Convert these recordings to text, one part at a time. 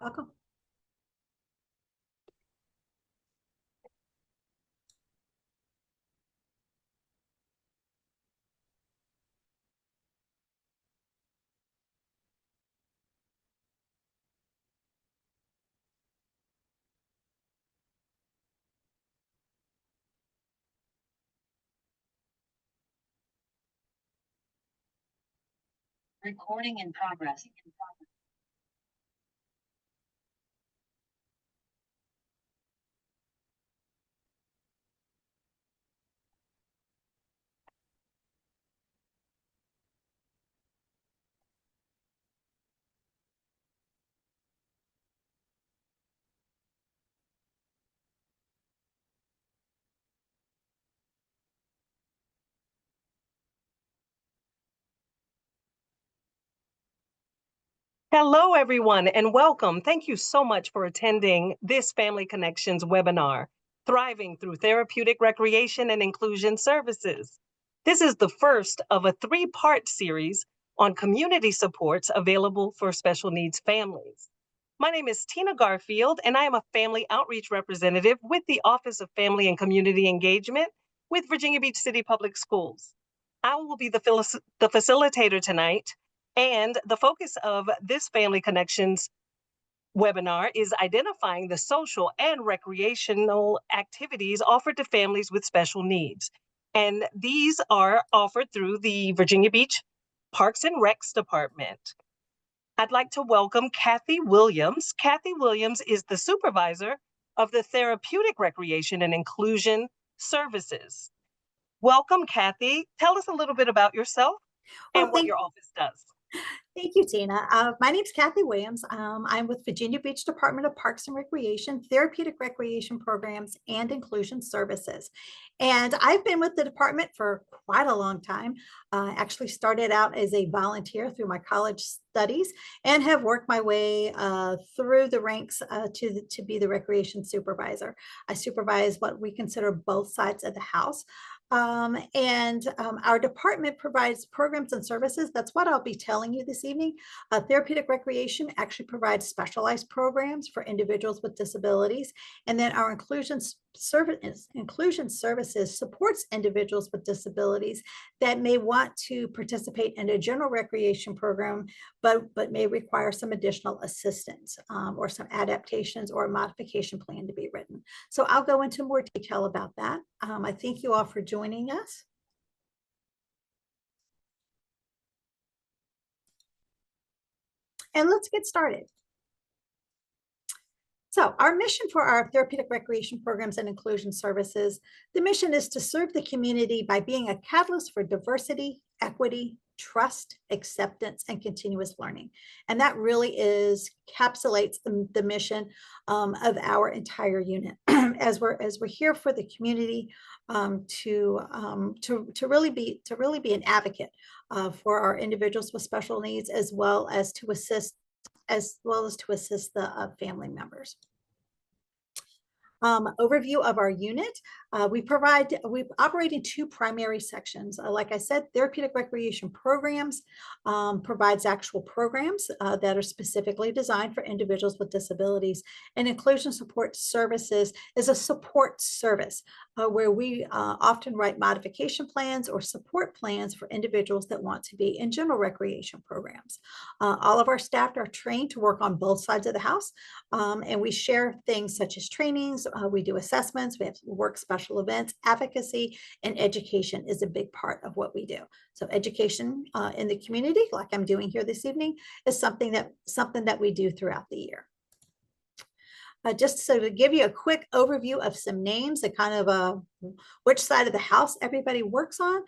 Welcome. Recording in progress. Hello, everyone, and welcome. Thank you so much for attending this Family Connections webinar, Thriving Through Therapeutic Recreation and Inclusion Services. This is the first of a three-part series on community supports available for special needs families. My name is Tina Garfield, and I am a family outreach representative with the Office of Family and Community Engagement with Virginia Beach City Public Schools. I will be the facilitator tonight, and the focus of this Family Connections webinar is identifying the social and recreational activities offered to families with special needs. And these are offered through the Virginia Beach Parks and Recs Department. I'd like to welcome Kathy Williams. Kathy Williams is the supervisor of the Therapeutic Recreation and Inclusion Services. Welcome, Kathy. Tell us a little bit about yourself and what your office does. Thank you, Tina. My name is Kathy Williams. I'm with Virginia Beach Department of Parks and Recreation, Therapeutic Recreation Programs, and Inclusion Services. And I've been with the department for quite a long time. Actually started out as a volunteer through my college studies and have worked my way through the ranks to be the recreation supervisor. I supervise what we consider both sides of the house. Our department provides programs and services. That's what I'll be telling you this evening. Therapeutic recreation actually provides specialized programs for individuals with disabilities. And then our inclusion services supports individuals with disabilities that may want to participate in a general recreation program, but may require some additional assistance or some adaptations or a modification plan to be written. So I'll go into more detail about that. I thank you all for joining us. And let's get started. So our mission for our therapeutic recreation programs and inclusion services, the mission is to serve the community by being a catalyst for diversity, equity, trust, acceptance, and continuous learning. And that really encapsulates the mission of our entire unit. as we're here for the community, to really be an advocate for our individuals with special needs, as well as to assist the family members. Overview of our unit. We operate in two primary sections. Like I said, therapeutic recreation programs provides actual programs that are specifically designed for individuals with disabilities. And inclusion support services is a support service where we often write modification plans or support plans for individuals that want to be in general recreation programs. All of our staff are trained to work on both sides of the house, and we share things such as trainings. We do assessments, we have work special events, advocacy, and education is a big part of what we do. So education in the community, like I'm doing here this evening, is something that we do throughout the year. Just so to give you a quick overview of some names and kind of which side of the house everybody works on.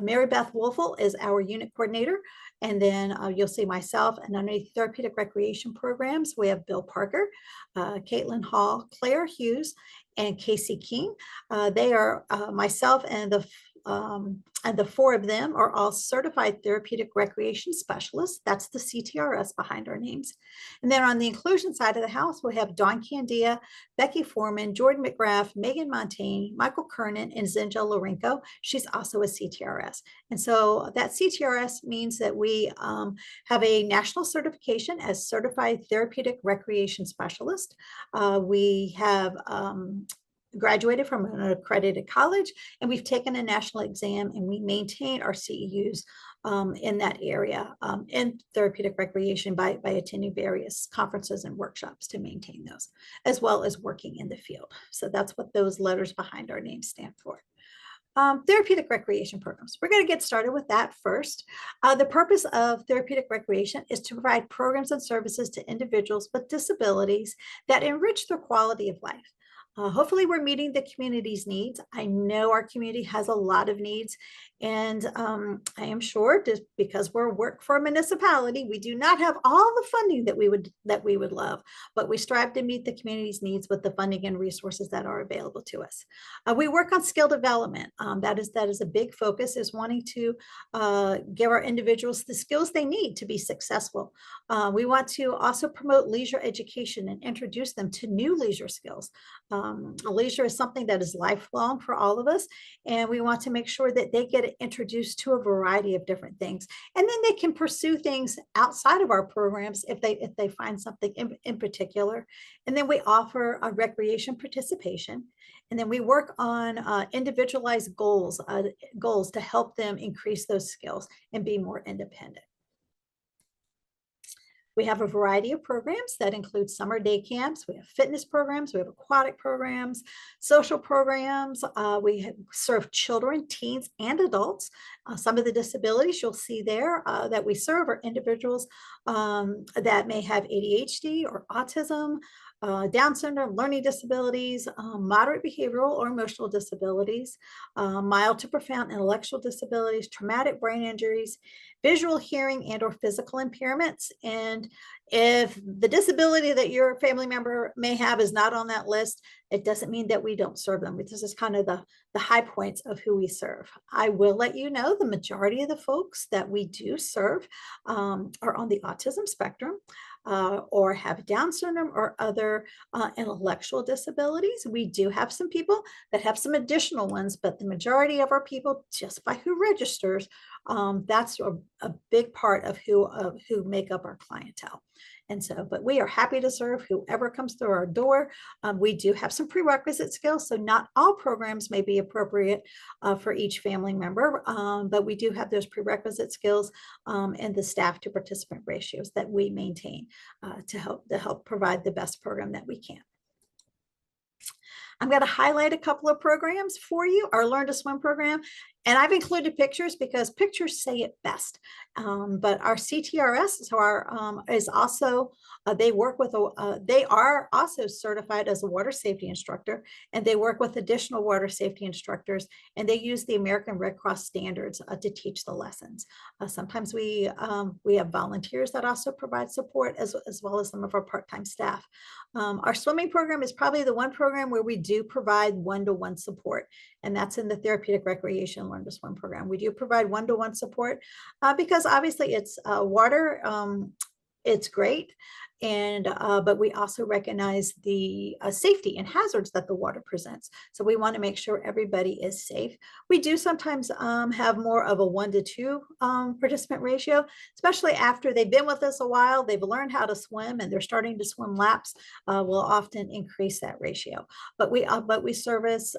Mary Beth Wolfel is our unit coordinator. And then you'll see myself, and underneath therapeutic recreation programs, we have Bill Parker, Caitlin Hall, Claire Hughes, and Casey King. They are myself and the and the 4 of them are all certified therapeutic recreation specialists. That's the CTRS behind our names. And then on the inclusion side of the house, we have Dawn Candia, Becky Foreman, Jordan McGrath, Megan Montaigne, Michael Kernan, and Zinja Lorenko. She's also a CTRS. And so that CTRS means that we have a national certification as Certified Therapeutic Recreation Specialist. We have graduated from an accredited college, and we've taken a national exam, and we maintain our CEUs in that area in therapeutic recreation by attending various conferences and workshops to maintain those, as well as working in the field. So that's what those letters behind our names stand for. Therapeutic recreation programs. We're going to get started with that first. The purpose of therapeutic recreation is to provide programs and services to individuals with disabilities that enrich their quality of life. Hopefully we're meeting the community's needs. I know our community has a lot of needs, and I am sure just because we're work for a municipality, we do not have all the funding that we would love, but we strive to meet the community's needs with the funding and resources that are available to us. We work on skill development. That is a big focus, is wanting to give our individuals the skills they need to be successful. We want to also promote leisure education and introduce them to new leisure skills. Leisure is something that is lifelong for all of us, and we want to make sure that they get introduced to a variety of different things, and then they can pursue things outside of our programs if they find something in particular. And then we offer a recreation participation, and then we work on individualized goals to help them increase those skills and be more independent. We have a variety of programs that include summer day camps. We have fitness programs, we have aquatic programs, social programs. We serve children, teens, and adults. Some of the disabilities you'll see there that we serve are individuals that may have ADHD or autism, Down syndrome, learning disabilities, moderate behavioral or emotional disabilities, mild to profound intellectual disabilities, traumatic brain injuries, visual, hearing, and or physical impairments. And if the disability that your family member may have is not on that list, it doesn't mean that we don't serve them. This is kind of the high points of who we serve. I will let you know the majority of the folks that we do serve are on the autism spectrum. Or have Down syndrome or other intellectual disabilities. We do have some people that have some additional ones, but the majority of our people, just by who registers, that's a big part of who make up our clientele. And so, but we are happy to serve whoever comes through our door. We do have some prerequisite skills, so not all programs may be appropriate for each family member, but we do have those prerequisite skills and the staff to participant ratios that we maintain to help provide the best program that we can. I'm going to highlight a couple of programs for you, our Learn to Swim program. And I've included pictures because pictures say it best. But our CTRS, so is also, they are also certified as a water safety instructor, and they work with additional water safety instructors, and they use the American Red Cross standards to teach the lessons. Sometimes we have volunteers that also provide support as well as some of our part-time staff. Our swimming program is probably the one program where we do provide one-to-one support, and that's in the therapeutic recreation Learn to Swim program. We do provide one-to-one support because obviously it's water, it's great, and but we also recognize the safety and hazards that the water presents. So we want to make sure everybody is safe. We do sometimes have more of a 1-to-2 participant ratio, especially after they've been with us a while, they've learned how to swim and they're starting to swim laps. We'll often increase that ratio. But we service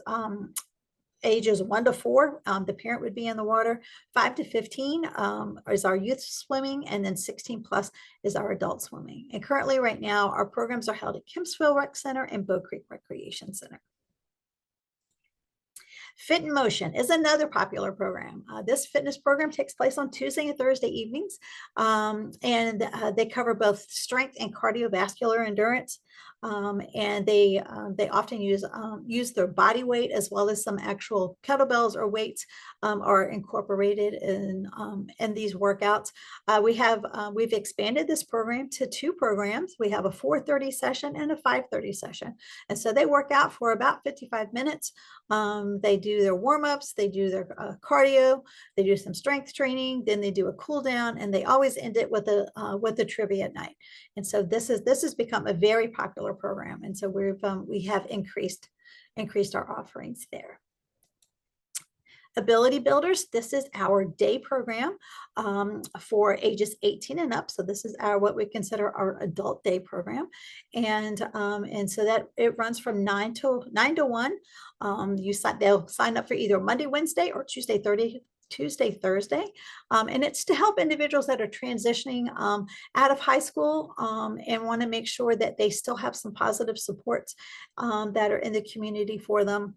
ages 1-4, the parent would be in the water. 5-15 is our youth swimming, and then 16 plus is our adult swimming. And currently right now, our programs are held at Kempsville Rec Center and Bow Creek Recreation Center. Fit in Motion is another popular program. This fitness program takes place on Tuesday and Thursday evenings, and they cover both strength and cardiovascular endurance. And they often use their body weight as well as some actual kettlebells or weights are incorporated in these workouts. We've expanded this program to 2 programs. We have a 4:30 session and a 5:30 session, and so they work out for about 55 minutes. They do their warm-ups, they do their cardio, they do some strength training, then they do a cool down, and they always end it with a trivia at night. And so this has become a very popular program, and so we have increased our offerings there. Ability Builders, this is our day program for ages 18 and up. So this is what we consider our adult day program. And so that it runs from 9 to 1. They'll sign up for either Monday, Wednesday, or Tuesday, Thursday. And it's to help individuals that are transitioning out of high school and want to make sure that they still have some positive supports that are in the community for them.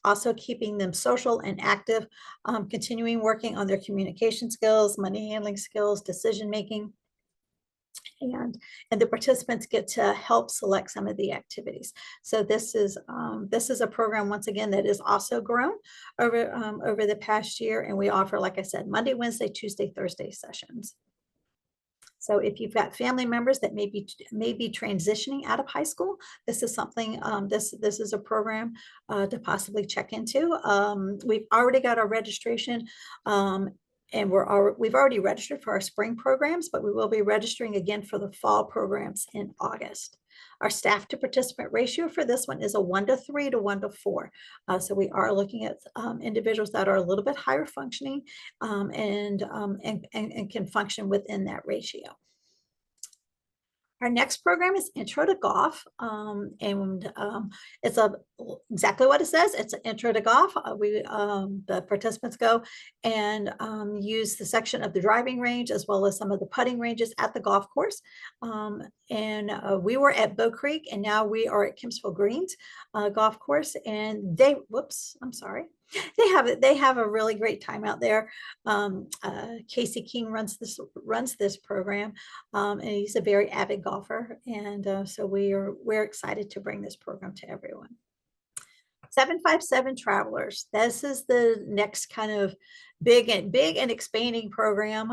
Also keeping them social and active, continuing working on their communication skills, money handling skills, decision making. And the participants get to help select some of the activities. So this is a program, once again, that is also grown over the past year. And we offer, like I said, Monday, Wednesday, Tuesday, Thursday sessions. So if you've got family members that may be transitioning out of high school, this is something, this is a program to possibly check into. We've already got our registration, and we've already registered for our spring programs, but we will be registering again for the fall programs in August. Our staff to participant ratio for this one is a 1:3 to 1:4. So we are looking at individuals that are a little bit higher functioning and can function within that ratio. Our next program is Intro to Golf, and it's exactly what it says. It's an Intro to Golf. The participants go and use the section of the driving range as well as some of the putting ranges at the golf course. We were at Bow Creek, and now we are at Kempsville Greens golf course. And they have a really great time out there. Casey King runs this program, and he's a very avid golfer, and so we're excited to bring this program to everyone. 757 Travelers. This is the next kind of big and expanding program.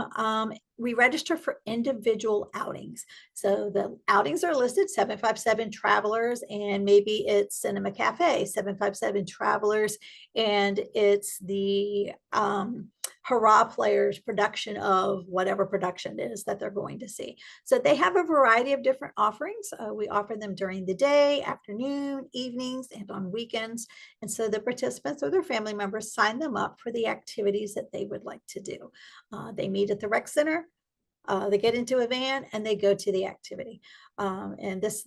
We register for individual outings. So the outings are listed: 757 Travelers, and maybe it's Cinema Cafe, 757 Travelers, and it's the Hurrah Players production of whatever production it is that they're going to see. So they have a variety of different offerings. We offer them during the day, afternoon, evenings, and on weekends. And so the participants or their family members sign them up for the activities that they would like to do. They meet at the rec center. They get into a van and they go to the activity. And this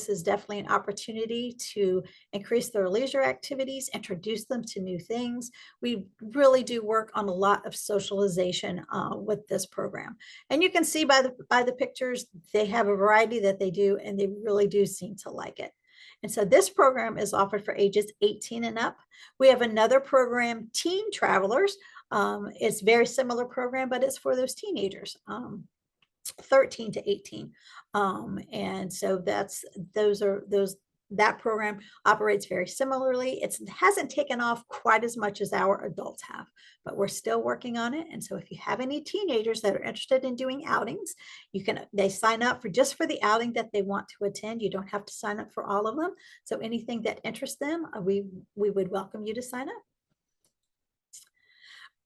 is definitely an opportunity to increase their leisure activities, introduce them to new things. We really do work on a lot of socialization with this program. And you can see by the pictures, they have a variety that they do, and they really do seem to like it. And so this program is offered for ages 18 and up. We have another program, Teen Travelers. It's a very similar program, but it's for those teenagers, 13 to 18. And so that program operates very similarly. It hasn't taken off quite as much as our adults have, but we're still working on it. And so if you have any teenagers that are interested in doing outings, they sign up just for the outing that they want to attend. You don't have to sign up for all of them. So anything that interests them, we would welcome you to sign up.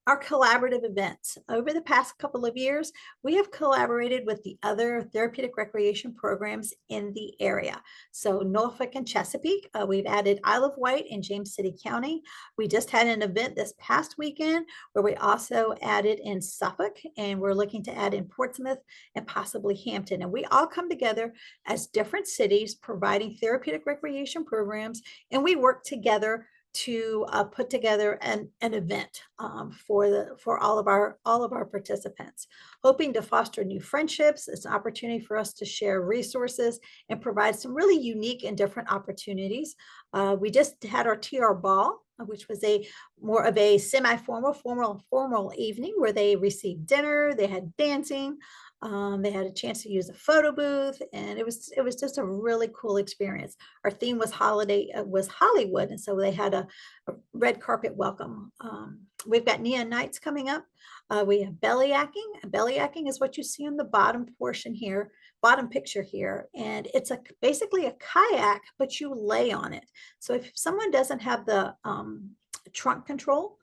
Our collaborative events. Over the past couple of years, we have collaborated with the other therapeutic recreation programs in the area. So Norfolk and Chesapeake, we've added Isle of Wight in James City County. We just had an event this past weekend where we also added in Suffolk, and we're looking to add in Portsmouth and possibly Hampton. And we all come together as different cities providing therapeutic recreation programs, and we work together to put together an event for all of our participants, hoping to foster new friendships. It's an opportunity for us to share resources and provide some really unique and different opportunities. We just had our TR Ball, which was more of a semi-formal, formal evening where they received dinner, they had dancing, They had a chance to use a photo booth, and it was just a really cool experience. Our theme was was Hollywood, and so they had a red carpet welcome. We've got neon nights coming up. We have belly acting. Belly acting is what you see on the bottom portion here, bottom picture here, and it's basically a kayak, but you lay on it. So if someone doesn't have the trunk control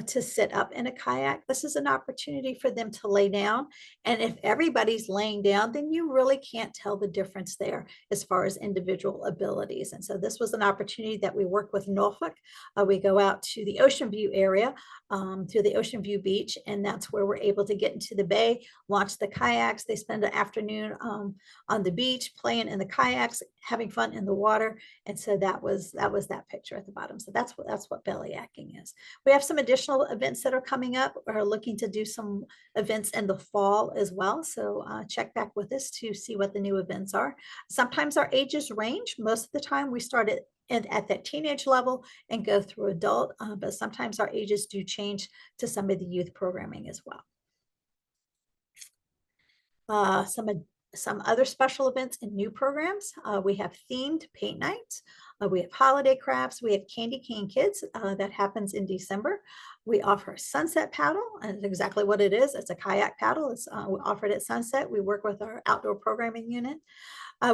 to sit up in a kayak, this is an opportunity for them to lay down. And if everybody's laying down, then you really can't tell the difference there as far as individual abilities. And so this was an opportunity that we work with Norfolk. We go out to the Ocean View area, to the Ocean View Beach, and that's where we're able to get into the bay, launch the kayaks. They spend an afternoon on the beach playing in the kayaks, having fun in the water. And so that was that picture at the bottom. So that's what belly acting is. We have some additional events that are coming up. We're looking to do some events in the fall as well. So check back with us to see what the new events are. Sometimes our ages range. Most of the time we start at that teenage level and go through adult, but sometimes our ages do change to some of the youth programming as well. Some other special events and new programs. We have themed paint nights. We have holiday crafts. We have Candy Cane Kids that happens in December. We offer sunset paddle, and exactly what it is. It's a kayak paddle. It's we offer it at sunset. We work with our outdoor programming unit.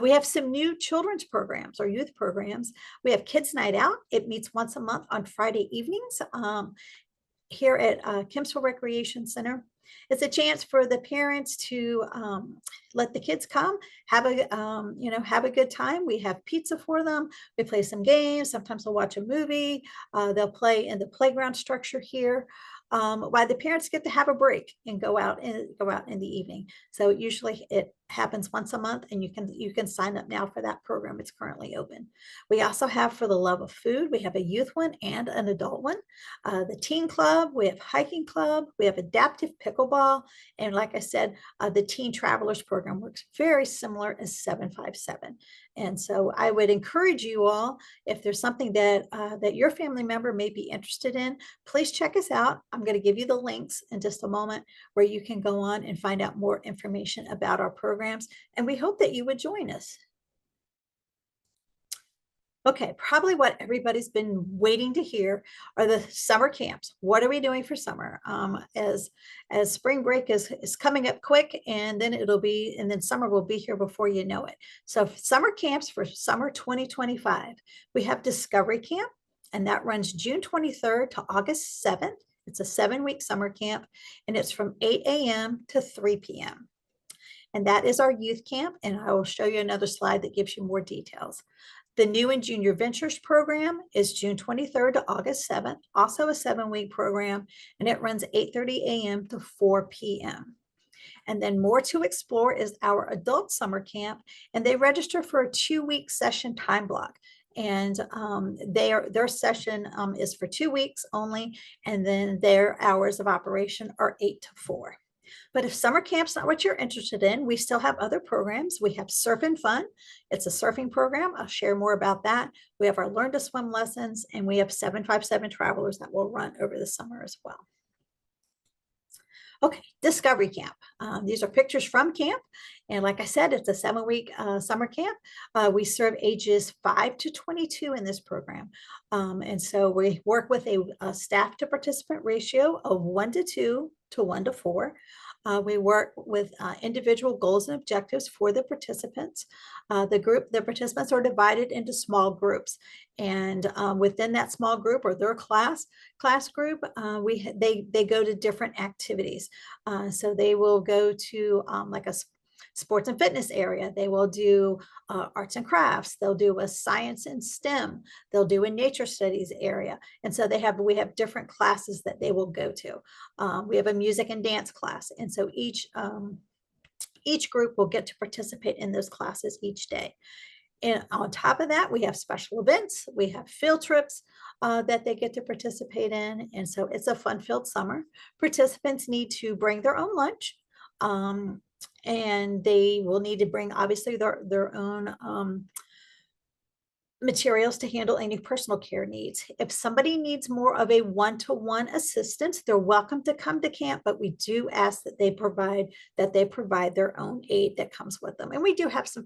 We have some new children's programs or youth programs. We have Kids Night Out. It meets once a month on Friday evenings here at Kempsville Recreation Center. It's a chance for the parents to let the kids come, have a good time. We have pizza for them. We play some games. Sometimes they'll watch a movie. They'll play in the playground structure here. While the parents get to have a break and go out in the evening. So usually it happens once a month, and you can sign up now for that program. It's currently open. We also have For the Love of Food. We have a youth one and an adult one. The teen club, we have hiking club, we have adaptive pickleball, and like I said, the Teen Travelers program works very similar as 757. And so I would encourage you all, if there's something that that your family member may be interested in, please check us out. I'm going to give you the links in just a moment where you can go on and find out more information about our programs. And we hope that you would join us. Okay, probably what everybody's been waiting to hear are the summer camps. What are we doing for summer? As spring break is coming up quick, and then summer will be here before you know it. So summer camps for summer 2025. We have Discovery Camp, and that runs June 23rd to August 7th. It's a 7-week summer camp, and it's from 8 a.m. to 3 p.m. And that is our youth camp, and I will show you another slide that gives you more details. The New and Junior Ventures program is June 23rd to August 7th, also a 7-week program, and it runs 8:30 a.m. to 4 p.m. And then More to Explore is our adult summer camp, and they register for a 2-week session time block. And their session is for 2 weeks only, and then their hours of operation are 8 to 4. But if summer camp's not what you're interested in, we still have other programs. We have Surf and Fun. It's a surfing program. I'll share more about that. We have our Learn to Swim lessons, and we have 757 travelers that will run over the summer as well. Okay, Discovery Camp. These are pictures from camp. And like I said, it's a 7-week summer camp. We serve ages 5 to 22 in this program. And so we work with a staff to participant ratio of 1 to 2 to 1 to 4. We work with individual goals and objectives for the participants. The participants are divided into small groups, and within that small group or their class group, they go to different activities. So they will go to like a sports and fitness area. They will do arts and crafts. They'll do a science and STEM. They'll do a nature studies area. And so we have different classes that they will go to. We have a music and dance class. And so each group will get to participate in those classes each day. And on top of that, we have special events. We have field trips that they get to participate in. And so it's a fun-filled summer. Participants need to bring their own lunch. And they will need to bring obviously their own materials to handle any personal care needs. If somebody needs more of a one-to-one assistance, they're welcome to come to camp, but we do ask that they provide their own aid that comes with them. And we do have some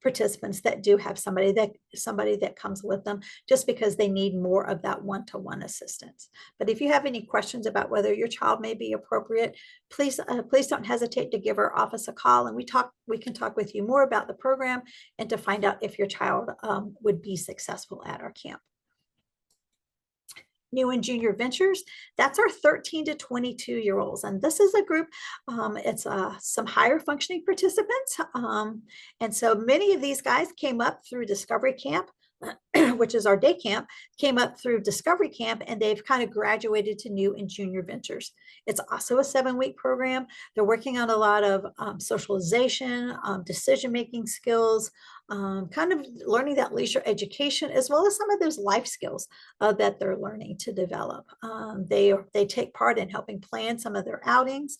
participants that do have somebody that comes with them just because they need more of that one-to-one assistance. But if you have any questions about whether your child may be appropriate, please don't hesitate to give our office a call, and we can talk with you more about the program and to find out if your child would be successful at our camp. New and Junior Ventures, that's our 13 to 22-year-olds. And this is a group, it's some higher functioning participants. And so many of these guys came up through Discovery Camp, which is our day camp, came up through Discovery Camp, and they've kind of graduated to New and Junior Ventures. It's also a 7-week program. They're working on a lot of socialization, decision-making skills, kind of learning that leisure education, as well as some of those life skills that they're learning to develop. They take part in helping plan some of their outings.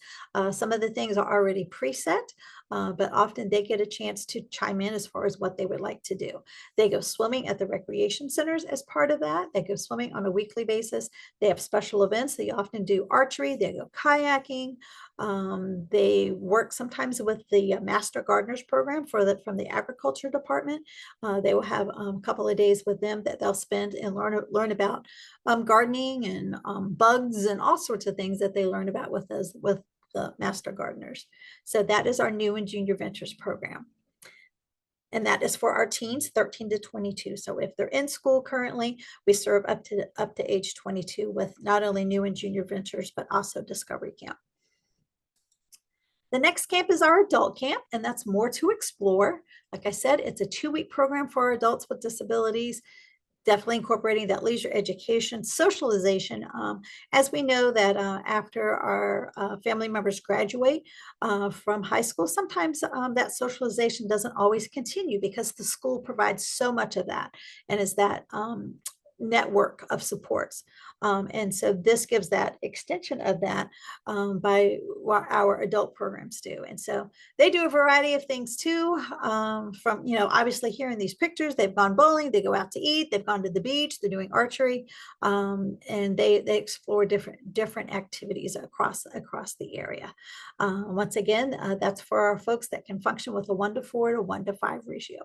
Some of the things are already preset, but often they get a chance to chime in as far as what they would like to do. They go swimming at the recreation centers as part of that. They go swimming on a weekly basis. They have special events. They often do archery. They go kayaking. They work sometimes with the Master Gardeners program from the agriculture department. They will have a couple of days with them that they'll spend and learn about gardening and bugs and all sorts of things that they learn about with the Master Gardeners. So that is our New and Junior Ventures program. And that is for our teens 13 to 22. So if they're in school currently, we serve up to age 22 with not only New and Junior Ventures, but also Discovery Camp. The next camp is our adult camp, and that's More to Explore. Like I said, it's a 2-week program for adults with disabilities, definitely incorporating that leisure education, socialization. As we know that after our family members graduate from high school, sometimes that socialization doesn't always continue because the school provides so much of that and is that network of supports. And so this gives that extension of that by what our adult programs do. And so they do a variety of things too, from, obviously here in these pictures, they've gone bowling, they go out to eat, they've gone to the beach, they're doing archery, and they explore different activities across the area. Once again, that's for our folks that can function with a 1-to-4 to 1-to-5 ratio.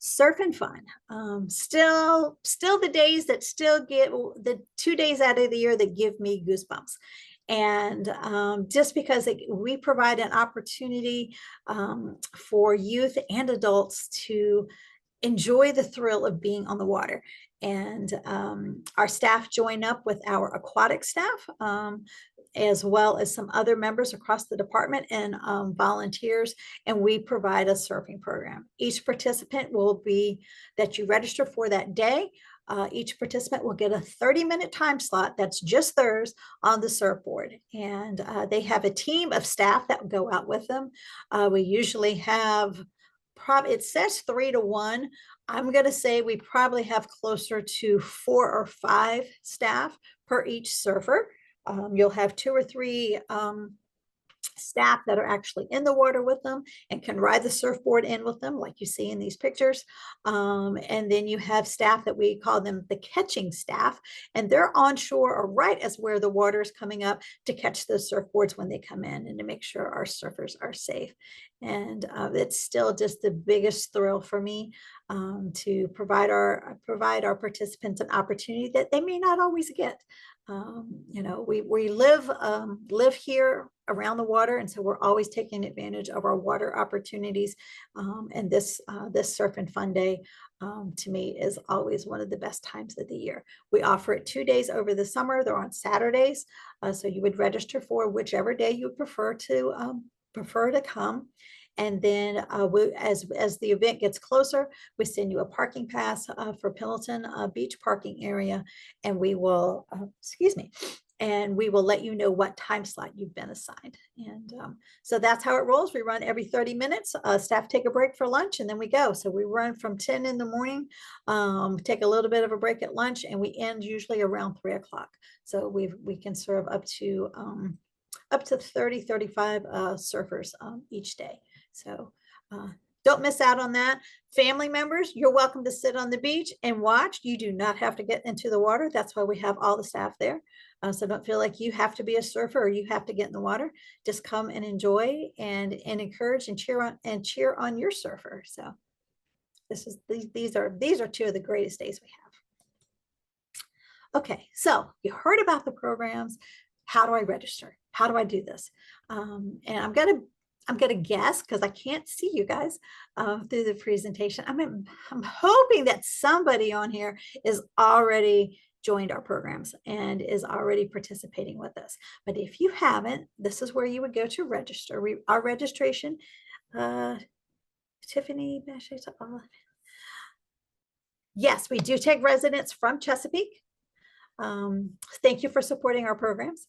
Surf and Fun. Still the days that still get the 2 days out of the year that give me goosebumps. And just because we provide an opportunity for youth and adults to enjoy the thrill of being on the water. And our staff join up with our aquatic staff, as well as some other members across the department and volunteers, and we provide a surfing program. Each participant that you register for that day, each participant will get a 30-minute time slot that's just theirs on the surfboard. And they have a team of staff that go out with them. We usually have, it says 3 to 1. I'm going to say we probably have closer to 4 or 5 staff per each surfer. You'll have 2 or 3 staff that are actually in the water with them and can ride the surfboard in with them, like you see in these pictures. And then you have staff that we call them the catching staff, and they're on shore or right as where the water is coming up to catch those surfboards when they come in and to make sure our surfers are safe. And it's still just the biggest thrill for me to provide our participants an opportunity that they may not always get. We live here around the water, and so we're always taking advantage of our water opportunities. And this Surf and Fun Day, to me, is always one of the best times of the year. We offer it 2 days over the summer. They're on Saturdays, so you would register for whichever day you prefer to come. And then as the event gets closer, we send you a parking pass for Pendleton Beach parking area, and we will, and we will let you know what time slot you've been assigned. And so that's how it rolls. We run every 30 minutes. Staff take a break for lunch, and then we go. So we run from 10 in the morning, take a little bit of a break at lunch, and we end usually around 3 o'clock. So we can serve up to 30, 35 surfers each day. So don't miss out on that. Family members, you're welcome to sit on the beach and watch. You do not have to get into the water. That's why we have all the staff there. So don't feel like you have to be a surfer or you have to get in the water. Just come and enjoy and encourage and cheer on your surfer. So these are two of the greatest days we have. Okay, so you heard about the programs. How do I register? How do I do this? And I'm gonna guess because I can't see you guys through the presentation. I'm hoping that somebody on here is already joined our programs and is already participating with us. But if you haven't, this is where you would go to register. Our registration, Tiffany, yes, we do take residents from Chesapeake. Thank you for supporting our programs.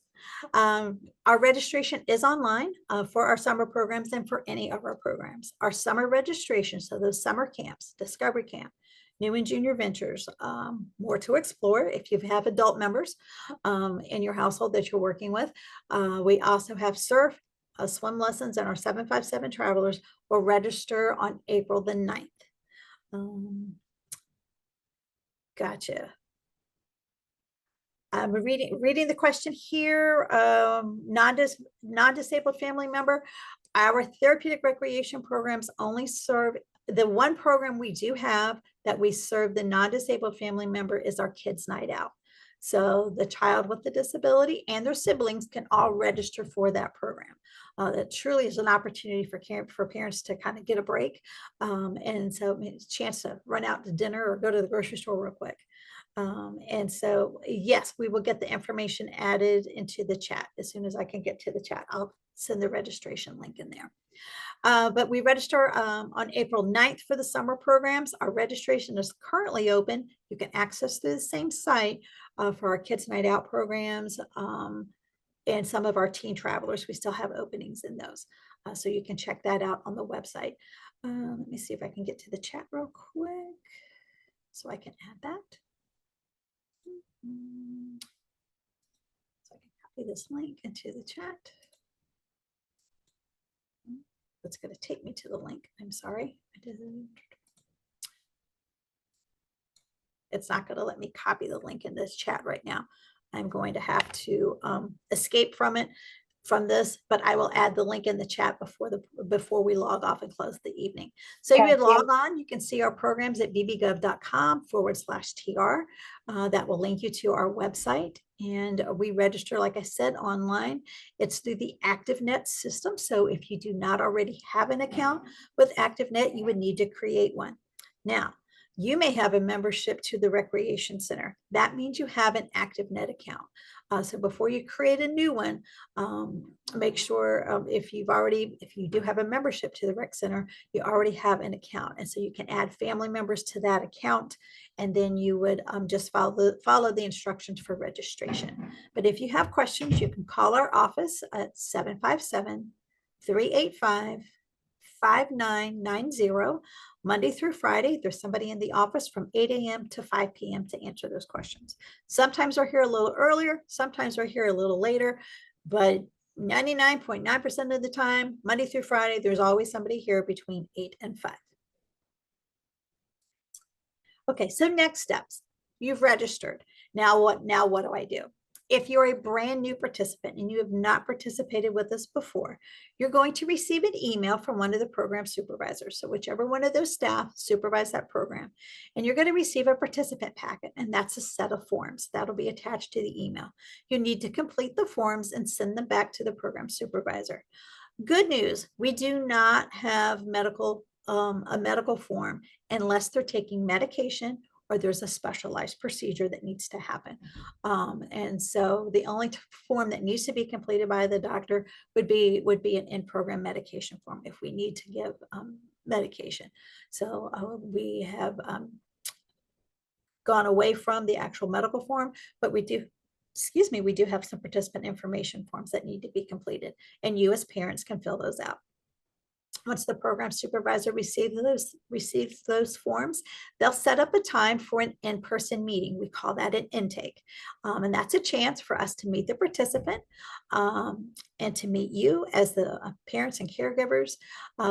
Our registration is online for our summer programs and for any of our programs. Our summer registration, so those summer camps, Discovery Camp, New and Junior Ventures, more to explore if you have adult members in your household that you're working with. We also have surf, swim lessons, and our 757 travelers will register on April the 9th. Gotcha. I'm reading the question here. Non-disabled family member. Our therapeutic recreation programs only serve the one program we do have that we serve the non-disabled family member is our Kids Night Out. So the child with the disability and their siblings can all register for that program. That truly is an opportunity for parents to kind of get a break. And so it's a chance to run out to dinner or go to the grocery store real quick. And so, yes, we will get the information added into the chat. As soon as I can get to the chat, I'll send the registration link in there. But we register on April 9th for the summer programs. Our registration is currently open. You can access through the same site for our Kids Night Out programs and some of our teen travelers. We still have openings in those. So you can check that out on the website. Let me see if I can get to the chat real quick so I can add that. So I can copy this link into the chat. It's going to take me to the link. I'm sorry. It's not going to let me copy the link in this chat right now. I'm going to have to escape from this, but I will add the link in the chat before we log off and close the evening. So you would log on, you can see our programs at bbgov.com/TR. That will link you to our website. And we register, like I said, online. It's through the ActiveNet system. So if you do not already have an account with ActiveNet, you would need to create one. Now, you may have a membership to the Recreation Center. That means you have an ActiveNet account. So before you create a new one, make sure if you do have a membership to the Rec Center, you already have an account. And so you can add family members to that account, and then you would just follow the instructions for registration. But if you have questions, you can call our office at 757-385-5990. Monday through Friday, there's somebody in the office from 8 a.m. to 5 p.m. to answer those questions. Sometimes we're here a little earlier, sometimes we're here a little later, but 99.9% of the time, Monday through Friday, there's always somebody here between 8 and 5. Okay, so next steps. You've registered. Now what do I do? If you're a brand new participant and you have not participated with us before, you're going to receive an email from one of the program supervisors. So whichever one of those staff supervise that program, and you're going to receive a participant packet, and that's a set of forms that'll be attached to the email. You need to complete the forms and send them back to the program supervisor. Good news, we do not have a medical form unless they're taking medication or there's a specialized procedure that needs to happen. And so the only form that needs to be completed by the doctor would be an in-program medication form if we need to give medication. So we have gone away from the actual medical form, but we do have some participant information forms that need to be completed, and you as parents can fill those out. Once the program supervisor receives those forms, they'll set up a time for an in-person meeting. We call that an intake. And that's a chance for us to meet the participant and to meet you as the parents and caregivers.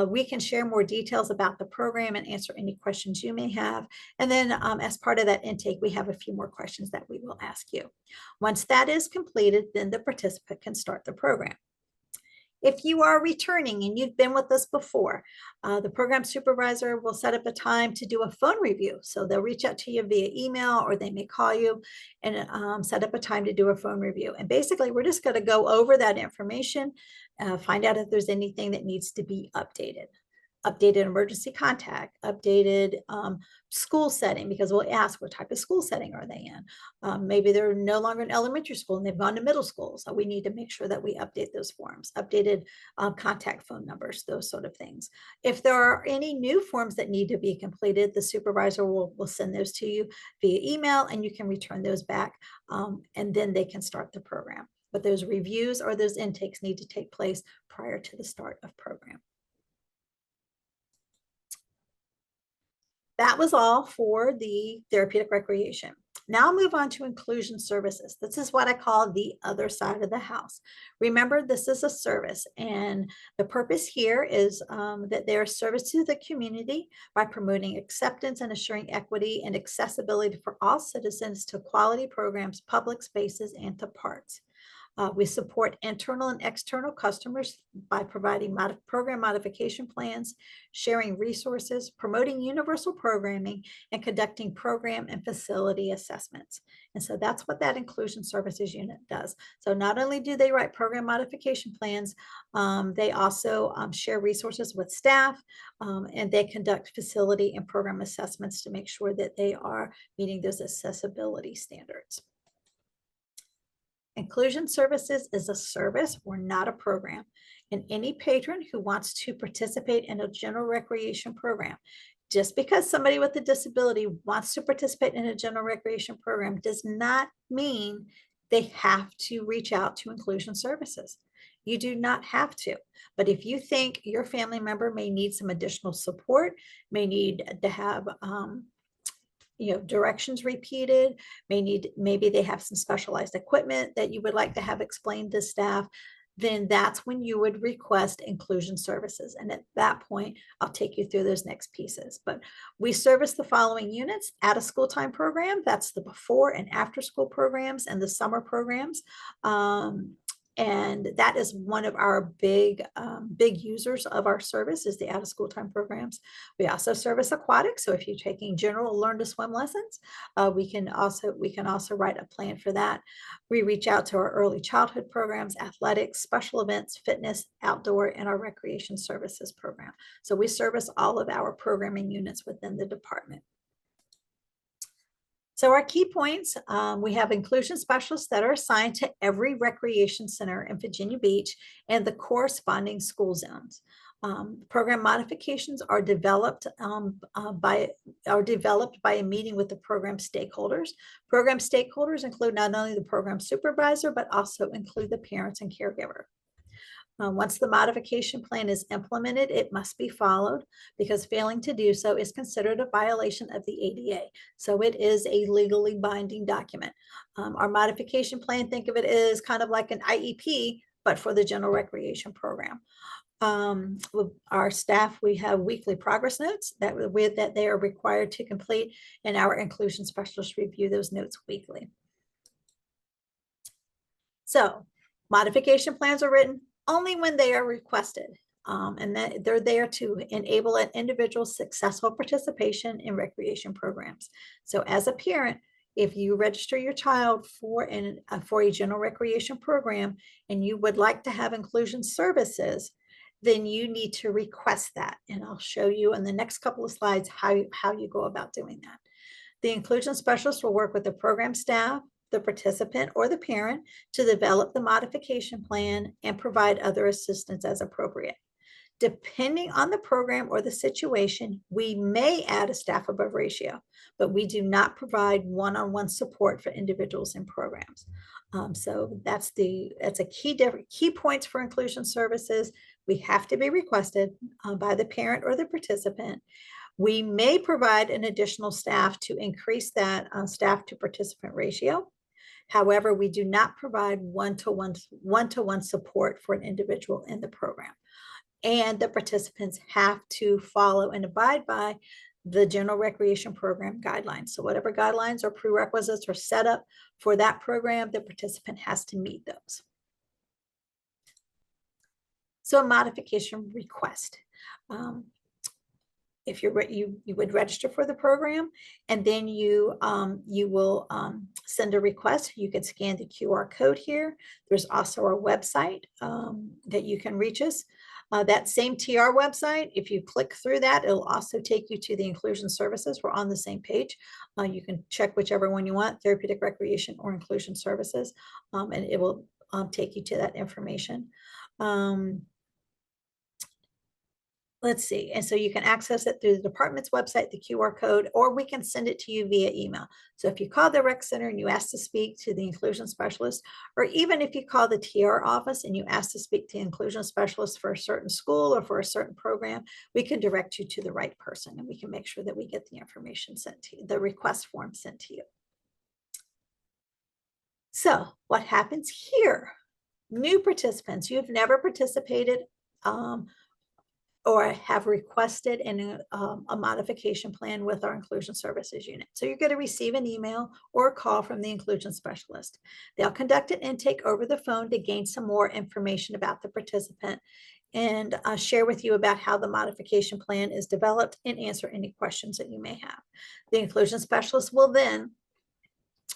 We can share more details about the program and answer any questions you may have. And then as part of that intake, we have a few more questions that we will ask you. Once that is completed, then the participant can start the program. If you are returning and you've been with us before, the program supervisor will set up a time to do a phone review. So they'll reach out to you via email, or they may call you and set up a time to do a phone review. And basically, we're just going to go over that information, find out if there's anything that needs to be updated emergency contact, updated school setting, because we'll ask what type of school setting are they in. Maybe they're no longer in elementary school and they've gone to middle school. So we need to make sure that we update those forms, updated contact phone numbers, those sort of things. If there are any new forms that need to be completed, the supervisor will send those to you via email, and you can return those back, and then they can start the program. But those reviews or those intakes need to take place prior to the start of program. That was all for the therapeutic recreation. Now I'll move on to inclusion services. This is what I call the other side of the house. Remember, this is a service, and the purpose here is that they are service to the community by promoting acceptance and assuring equity and accessibility for all citizens to quality programs, public spaces, and to parks. We support internal and external customers by providing program modification plans, sharing resources, promoting universal programming, and conducting program and facility assessments. And so that's what that inclusion services unit does. So not only do they write program modification plans, they also share resources with staff, and they conduct facility and program assessments to make sure that they are meeting those accessibility standards. Inclusion services is a service or not a program, and any patron who wants to participate in a general recreation program, just because somebody with a disability wants to participate in a general recreation program does not mean they have to reach out to inclusion services. You do not have to, but if you think your family member may need some additional support, may need to have directions repeated, maybe they have some specialized equipment that you would like to have explained to staff, then that's when you would request inclusion services. And at that point, I'll take you through those next pieces. But we service the following units: at a school time program, that's the before and after school programs and the summer programs. And that is one of our big users of our service, is the out of school time programs. We also service aquatics. So if you're taking general learn to swim lessons, we can also write a plan for that. We reach out to our early childhood programs, athletics, special events, fitness, outdoor, and our recreation services program. So we service all of our programming units within the department. So our key points, we have inclusion specialists that are assigned to every recreation center in Virginia Beach and the corresponding school zones. Program modifications are developed by a meeting with the program stakeholders. Program stakeholders include not only the program supervisor, but also include the parents and caregiver. Once the modification plan is implemented, it must be followed, because failing to do so is considered a violation of the ADA. So it is a legally binding document. Our modification plan, think of it as kind of like an IEP, but for the general recreation program. With our staff, we have weekly progress notes that they are required to complete, and our inclusion specialists review those notes weekly. So modification plans are written only when they are requested, and that they're there to enable an individual's successful participation in recreation programs. So as a parent, if you register your child for a general recreation program and you would like to have inclusion services, then you need to request that. And I'll show you in the next couple of slides how you go about doing that. The inclusion specialist will work with the program staff, the participant, or the parent to develop the modification plan and provide other assistance as appropriate. Depending on the program or the situation, we may add a staff above ratio, but we do not provide one-on-one support for individuals in programs. So that's a key points for inclusion services. We have to be requested by the parent or the participant. We may provide an additional staff to increase that staff to participant ratio. However, we do not provide one-to-one support for an individual in the program. And the participants have to follow and abide by the general recreation program guidelines. So whatever guidelines or prerequisites are set up for that program, the participant has to meet those. So a modification request. If you would register for the program, and then you will send a request. You can scan the QR code here. There's also our website that you can reach us. That same TR website, if you click through that, it'll also take you to the inclusion services. We're on the same page. You can check whichever one you want, therapeutic recreation or inclusion services, and it will take you to that information. Let's see. And so you can access it through the department's website, the QR code, or we can send it to you via email. So if you call the rec center and you ask to speak to the inclusion specialist, or even if you call the TR office and you ask to speak to the inclusion specialist for a certain school or for a certain program, we can direct you to the right person, and we can make sure that we get the information sent to you, the request form sent to you. So what happens here? New participants, you've never participated or have requested a modification plan with our inclusion services unit. So you're going to receive an email or a call from the inclusion specialist. They'll conduct an intake over the phone to gain some more information about the participant and share with you about how the modification plan is developed and answer any questions that you may have. The inclusion specialist will then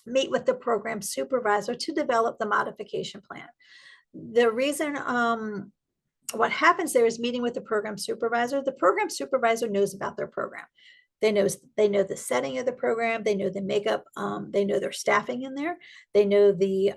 meet with the program supervisor to develop the modification plan. The reason what happens there is meeting with the program supervisor. The program supervisor knows about their program. They know the setting of the program. They know the makeup. They know their staffing in there. They know the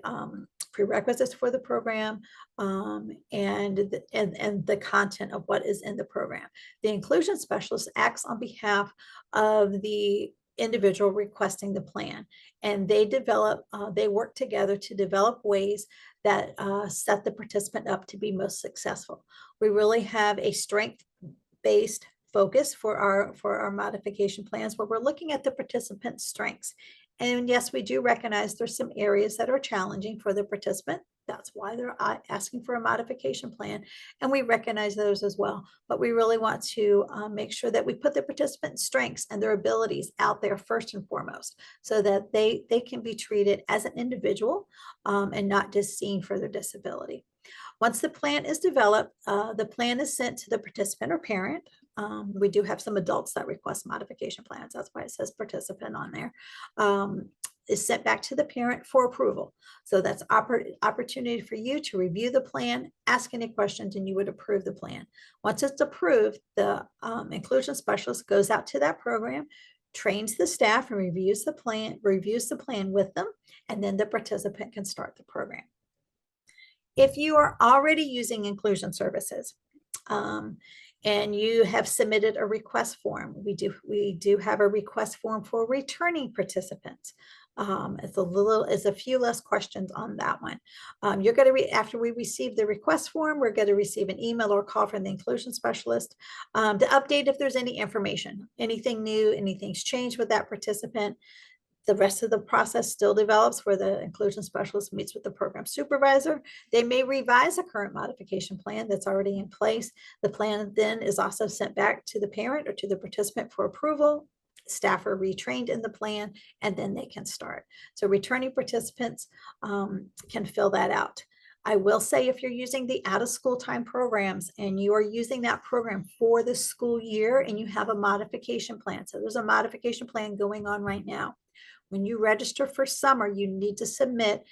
prerequisites for the program and the content of what is in the program. The inclusion specialist acts on behalf of the individual requesting the plan, and they work together to develop ways that set the participant up to be most successful. We really have a strength-based focus for our modification plans, where we're looking at the participant's strengths. And yes, we do recognize there's some areas that are challenging for the participant. That's why they're asking for a modification plan, and we recognize those as well. But we really want to make sure that we put the participant's strengths and their abilities out there first and foremost, so that they can be treated as an individual and not just seen for their disability. Once the plan is developed, the plan is sent to the participant or parent. We do have some adults that request modification plans. That's why it says participant on there. Is sent back to the parent for approval. So that's opportunity for you to review the plan, ask any questions, and you would approve the plan. Once it's approved, the inclusion specialist goes out to that program, trains the staff, and reviews the plan with them, and then the participant can start the program. If you are already using inclusion services, and you have submitted a request form, we do have a request form for returning participants. It's a few less questions on that one. You're going to after we receive the request form, we're going to receive an email or call from the inclusion specialist to update if there's any information, anything new, anything's changed with that participant. The rest of the process still develops, where the inclusion specialist meets with the program supervisor. They may revise a current modification plan that's already in place. The plan then is also sent back to the parent or to the participant for approval. Staff are retrained in the plan, and then they can start. So returning participants can fill that out. I will say, if you're using the out of school time programs and you are using that program for the school year and you have a modification plan, so there's a modification plan going on right now. When you register for summer, you need to submit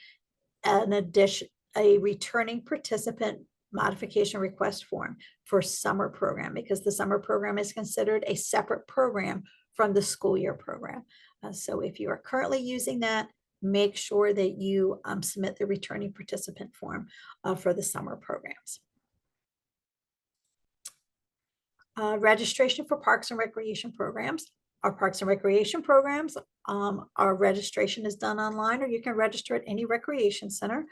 a returning participant modification request form for summer program, because the summer program is considered a separate program from the school year program. So if you are currently using that, make sure that you submit the returning participant form for the summer programs. Registration for parks and recreation programs. Our parks and recreation programs, our registration is done online, or you can register at any recreation center.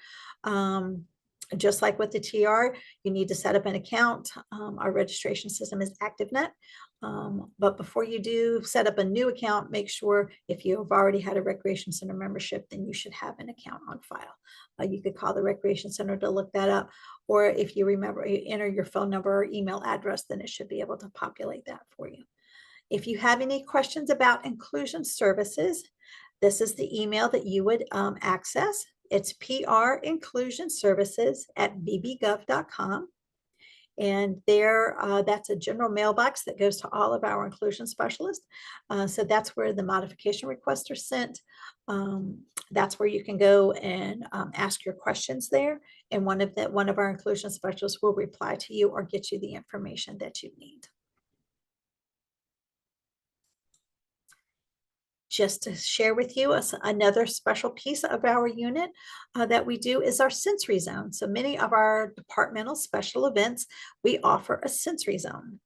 Just like with the TR, you need to set up an account. Our registration system is ActiveNet. But before you do set up a new account, make sure if you have already had a Recreation Center membership, then you should have an account on file. You could call the Recreation Center to look that up. Or if you remember, you enter your phone number or email address, then it should be able to populate that for you. If you have any questions about inclusion services, this is the email that you would access. It's princlusionservices@bbgov.com. And there, that's a general mailbox that goes to all of our inclusion specialists. So that's where the modification requests are sent. That's where you can go and ask your questions there. And one of our inclusion specialists will reply to you or get you the information that you need. Just to share with you, another special piece of our unit that we do is our sensory zone. So many of our departmental special events, we offer a sensory zone.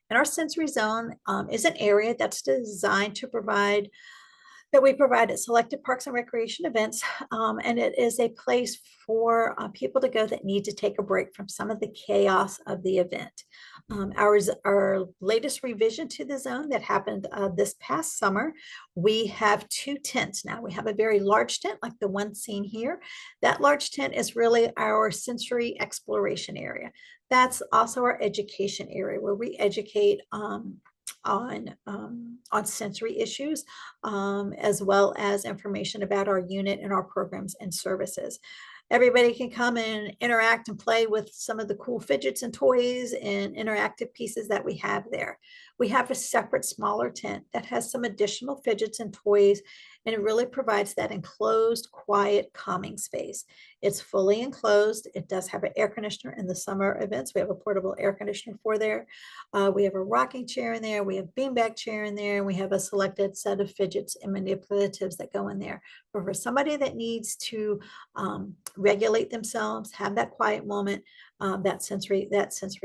And our sensory zone is an area that's designed to provide that we provide at selected parks and recreation events. And it is a place for people to go that need to take a break from some of the chaos of the event. Our latest revision to the zone that happened this past summer, we have 2 tents now. We have a very large tent like the one seen here. That large tent is really our sensory exploration area. That's also our education area where we educate on sensory issues, as well as information about our unit and our programs and services. Everybody can come and interact and play with some of the cool fidgets and toys and interactive pieces that we have there. We have a separate smaller tent that has some additional fidgets and toys, and it really provides that enclosed, quiet, calming space. It's fully enclosed. It does have an air conditioner in the summer events. We have a portable air conditioner for there. We have a rocking chair in there. We have beanbag chair in there. And we have a selected set of fidgets and manipulatives that go in there. But for somebody that needs to regulate themselves, have that quiet moment, that sensory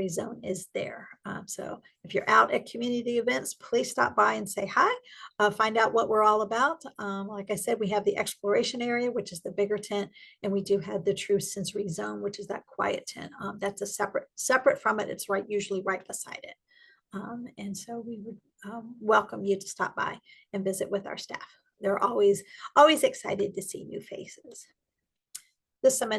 zone is there. So if you're out at community events, please stop by and say hi, find out what we're all about. Like I said, we have the exploration area, which is the bigger tent, and we do have the true sensory zone, which is that quiet tent. That's a separate from it. It's usually right beside it. And so we would welcome you to stop by and visit with our staff. They're always excited to see new faces. This some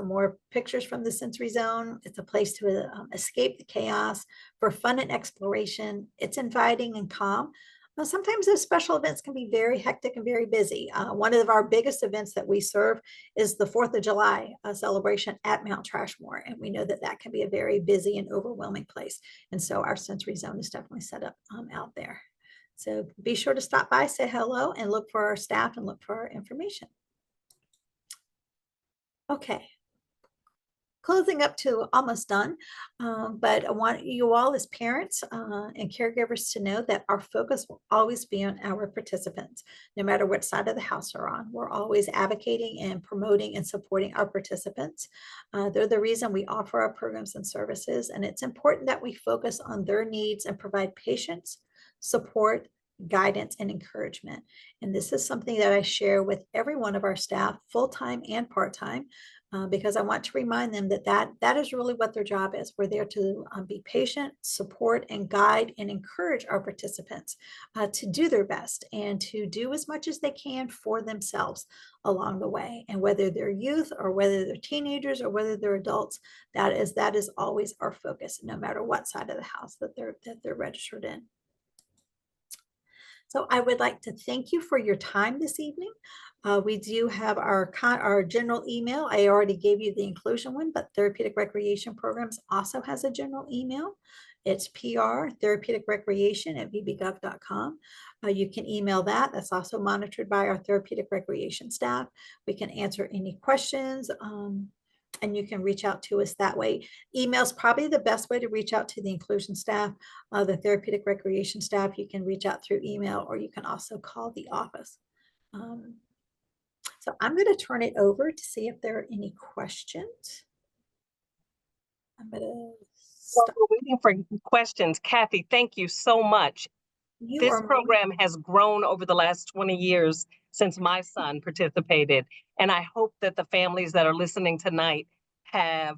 more pictures from the sensory zone. It's a place to escape the chaos for fun and exploration. It's inviting and calm. Now, sometimes those special events can be very hectic and very busy. One of our biggest events that we serve is the 4th of July celebration at Mount Trashmore. And we know that that can be a very busy and overwhelming place. And so our sensory zone is definitely set up out there. So be sure to stop by, say hello, and look for our staff and look for our information. Okay, closing up to almost done, but I want you all as parents and caregivers to know that our focus will always be on our participants, no matter what side of the house they're on. We're always advocating and promoting and supporting our participants. They're the reason we offer our programs and services, and it's important that we focus on their needs and provide patience, support, guidance, and encouragement. And this is something that I share with every one of our staff, full-time and part-time, because I want to remind them that is really what their job is. We're there to be patient, support, and guide and encourage our participants to do their best and to do as much as they can for themselves along the way. And whether they're youth or whether they're teenagers or whether they're adults, that is always our focus, no matter what side of the house that they're registered in. So I would like to thank you for your time this evening. We do have our general email. I already gave you the inclusion one, but Therapeutic Recreation Programs also has a general email. It's pr@therapeuticrecreation@bbgov.com. You can email that. That's also monitored by our therapeutic recreation staff. We can answer any questions. And you can reach out to us that way. Email is probably the best way to reach out to the inclusion staff, the therapeutic recreation staff. You can reach out through email, or you can also call the office. So I'm going to turn it over to see if there are any questions. I'm going to stop. We're waiting for questions. Kathy, thank you so much. This program has grown over the last 20 years since my son participated. And I hope that the families that are listening tonight have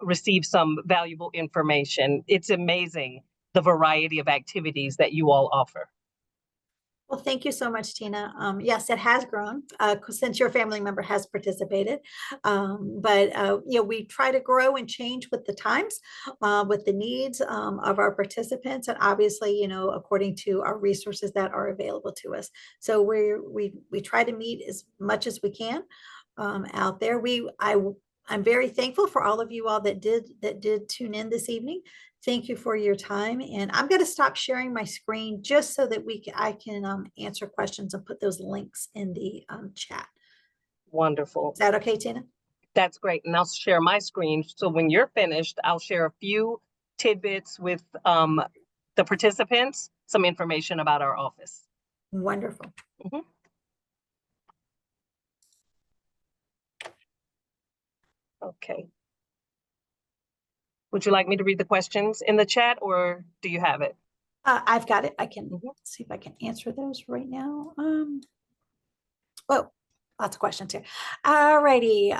received some valuable information. It's amazing the variety of activities that you all offer. Well, thank you so much, Tina. Yes, it has grown since your family member has participated. We try to grow and change with the times, with the needs of our participants, and obviously, according to our resources that are available to us. So we try to meet as much as we can out there. I'm very thankful for all of you all that did tune in this evening. Thank you for your time. And I'm going to stop sharing my screen just so that I can answer questions and put those links in the chat. Wonderful. Is that okay, Tina? That's great. And I'll share my screen. So when you're finished, I'll share a few tidbits with the participants, some information about our office. Wonderful. Mm-hmm. Okay. Would you like me to read the questions in the chat, or do you have it? I've got it. I can see if I can answer those right now. Oh, lots of questions here. All righty.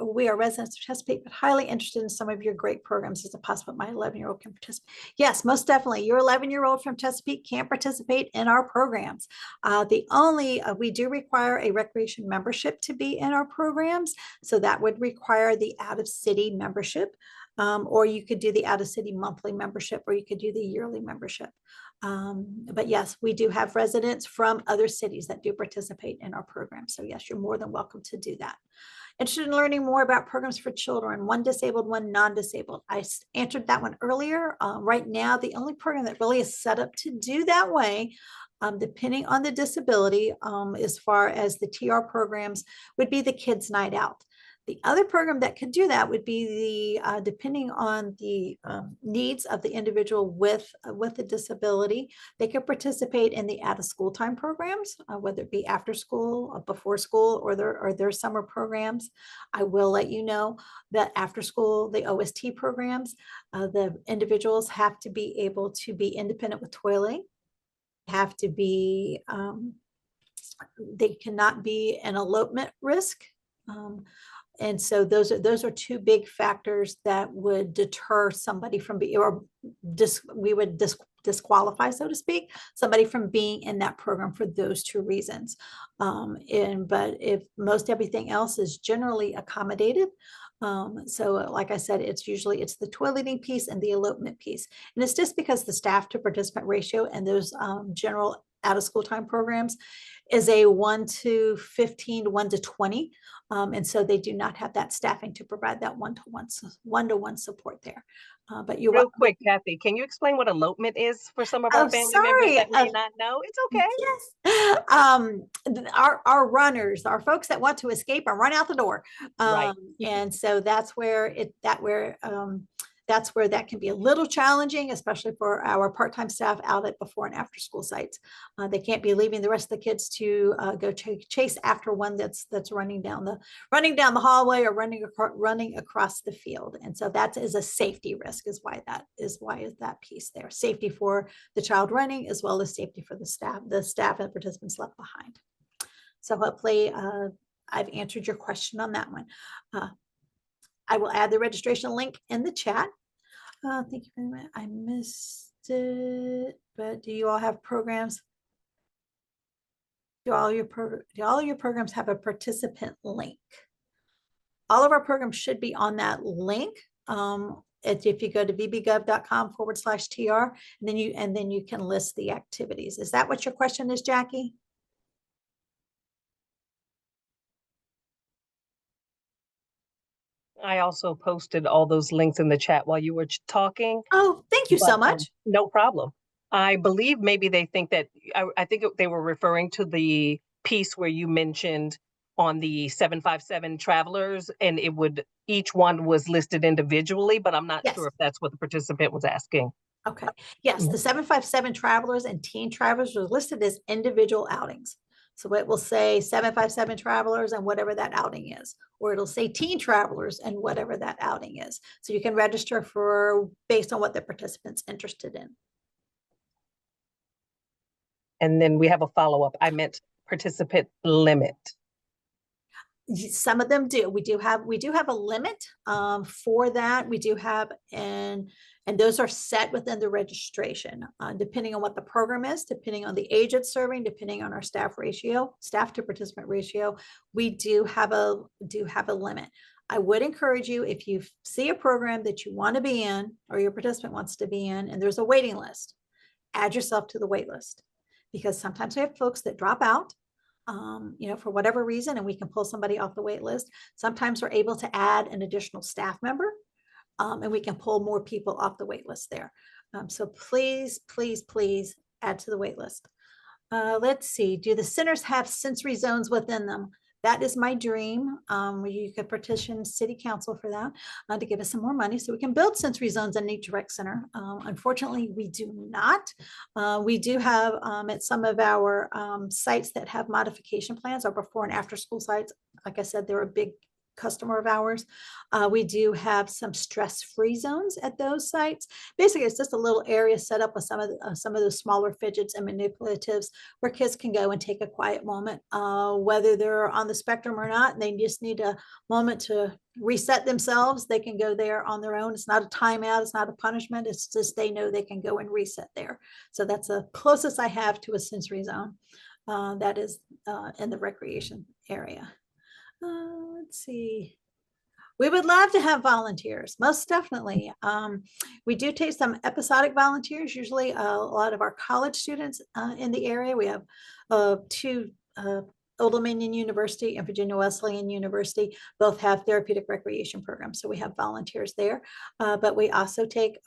We are residents of Chesapeake, but highly interested in some of your great programs. Is it possible my 11-year-old can participate? Yes, most definitely. Your 11-year-old from Chesapeake can participate in our programs. We do require a recreation membership to be in our programs. So that would require the out-of-city membership. Or you could do the out-of-city monthly membership, or you could do the yearly membership. But yes, we do have residents from other cities that do participate in our program. So yes, you're more than welcome to do that. Interested in learning more about programs for children, one disabled, one non-disabled. I answered that one earlier. Right now, the only program that really is set up to do that way, depending on the disability, as far as the TR programs, would be the Kids Night Out. The other program that could do that would be depending on the needs of the individual with a disability, they could participate in the out-of-school time programs, whether it be after school, before school, or their summer programs. I will let you know that after school, the OST programs, the individuals have to be able to be independent with toileting, have to be, they cannot be an elopement risk. And so those are two big factors that would deter somebody from being, or we would disqualify, so to speak, somebody from being in that program for those two reasons. But if most everything else is generally accommodated, so like I said, it's the toileting piece and the elopement piece. And it's just because the staff to participant ratio and those general out of school time programs is a 1:15 to 1:20. And so they do not have that staffing to provide that one-to-one support there. But you're real quick, Kathy, can you explain what elopement is for some of our family members that may not know? It's okay. Yes. Our runners, our folks that want to escape and run out the door. Right. And so that's where that can be a little challenging, especially for our part-time staff out at before and after school sites. They can't be leaving the rest of the kids to go chase after one that's running down the hallway or running across the field. And so that is a safety risk, is why that piece there. Safety for the child running, as well as safety for the staff and participants left behind. So hopefully I've answered your question on that one. I will add the registration link in the chat. Thank you very much. I missed it, but do you all have programs? Do all your programs have a participant link? All of our programs should be on that link. If you go to vbgov.com/TR, and then you can list the activities. Is that what your question is, Jackie? I also posted all those links in the chat while you were talking. Oh, thank you so much. No problem. I believe maybe they think that, I think they were referring to the piece where you mentioned on the 757 travelers, and each one was listed individually, but I'm not sure if that's what the participant was asking. Okay. Yes, the 757 travelers and teen travelers are listed as individual outings. So it will say 757 travelers and whatever that outing is, or it'll say teen travelers and whatever that outing is. So you can register based on what the participant's interested in. And then we have a follow-up. I meant participant limit? Some of them do. We do have a limit for that. We do have, and those are set within the registration, depending on what the program is, depending on the age it's serving, depending on our staff to participant ratio. We do have a limit. I would encourage you, if you see a program that you want to be in or your participant wants to be in, and there's a waiting list, add yourself to the wait list, because sometimes we have folks that drop out, for whatever reason, and we can pull somebody off the wait list. Sometimes we're able to add an additional staff member, and we can pull more people off the wait list there. So please, please, please add to the wait list. Let's see, do the centers have sensory zones within them? That is my dream. You could petition city council for that, to give us some more money so we can build sensory zones in each rec center. Unfortunately, we do not. We do have at some of our sites that have modification plans, our before and after school sites. Like I said, they're a big customer of ours. We do have some stress-free zones at those sites. Basically, it's just a little area set up with some of those smaller fidgets and manipulatives where kids can go and take a quiet moment, whether they're on the spectrum or not, and they just need a moment to reset themselves. They can go there on their own. It's not a timeout. It's not a punishment. It's just they know they can go and reset there. So that's the closest I have to a sensory zone. That is in the recreation area. Let's see. We would love to have volunteers, most definitely. We do take some episodic volunteers, usually a lot of our college students in the area. We have two, Old Dominion University and Virginia Wesleyan University, both have therapeutic recreation programs. So we have volunteers there, but we also take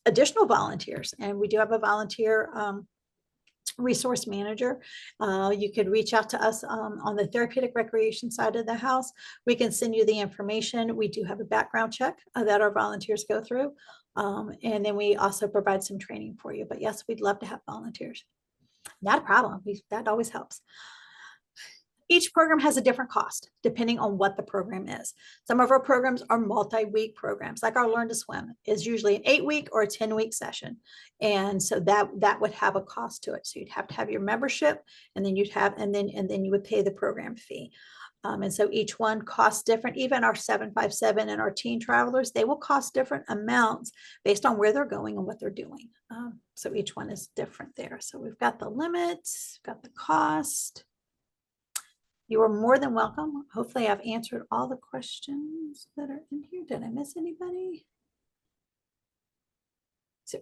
additional volunteers, and we do have a volunteer resource manager. You could reach out to us on the therapeutic recreation side of the house. We can send you the information. We do have a background check that our volunteers go through. And then we also provide some training for you. But yes, we'd love to have volunteers. Not a problem. That always helps. Each program has a different cost depending on what the program is. Some of our programs are multi-week programs, like our Learn to Swim is usually an 8-week or a 10-week session. And so that would have a cost to it. So you'd have to have your membership, and then you would pay the program fee. And so each one costs different. Even our 757 and our teen travelers, they will cost different amounts based on where they're going and what they're doing. So each one is different there. So we've got the limits, got the cost. You are more than welcome. Hopefully I've answered all the questions that are in here. Did I miss anybody?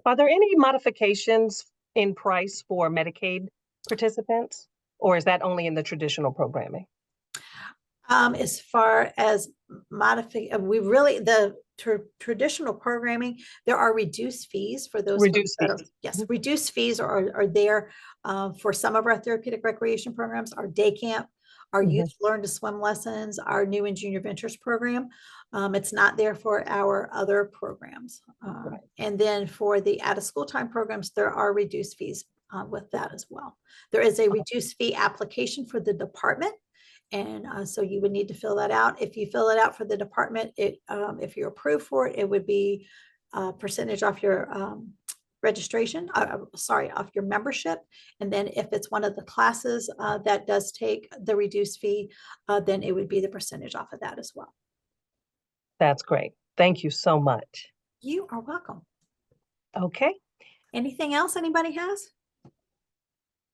Are there any modifications in price for Medicaid participants, or is that only in the traditional programming? As far as the traditional programming, there are reduced fees for those. Reduced fees. Yes, reduced fees are there for some of our therapeutic recreation programs, our day camp, our youth Learn to Swim lessons, our new and junior ventures program. It's not there for our other programs. Right. And then for the out of school time programs, there are reduced fees with that as well. There is a reduced fee application for the department. And so you would need to fill that out. If you fill it out for the department, if you're approved for it, it would be a percentage off your registration, off your membership. And then if it's one of the classes that does take the reduced fee, then it would be the percentage off of that as well. That's great. Thank you so much. You are welcome. Okay. Anything else anybody has?